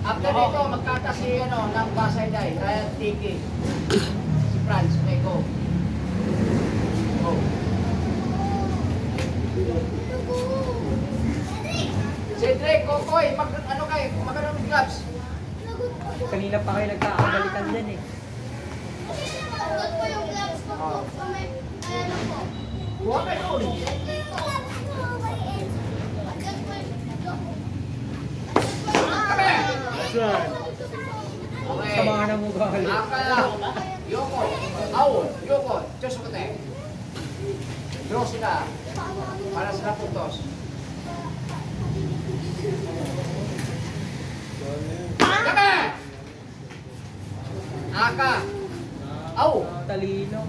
After dito, magkata si ng Pasay Day, Ryan Tiki. Si Franz, okay, go. Go. Cedric, Kokoy, ano kayo, magkano ng gloves? Kanina pa kayo nagkakabalikan dyan eh. Huwag ko yung gloves ko po. Huwag ka doon. Okay. Sa mga namugali. Akala, Yoko, Aw, Yoko, Diyos ko te. Draw sila. Para sila puntos. Kame! Aka. Aw. Talino.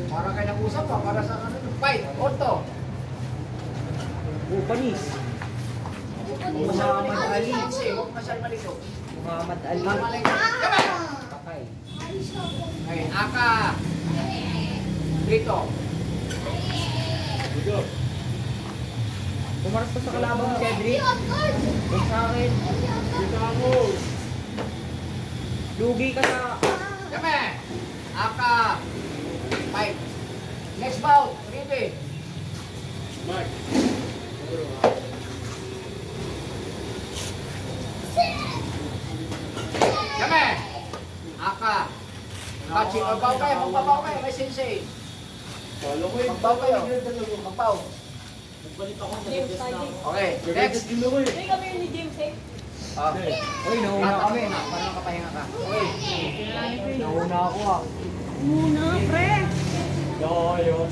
Para kayo nag-usap pa, para sa ano, fight, Otto. Panis. Muhammad Ali. Huwag masyal malito. Muhammad Ali. Kame! Pakay. Okay, Aka. Dito. Pumaras pa sa kalaban mo, Cedric. Huwag sa akin. Lugi ka sa... Kame! Aka. Fight. Next bout. Ready. Mike. Kame! Aka. Catching. Magbaw kayo. Magbabaw kayo. May sensei. Magbaw kayo. Magbaw. Okay. Next. Hindi kami yun ni James eh. Uy, nauna kami. Para makapahinga ka. Okay. Nauna ako ah. Muna, pre. Yo, yun.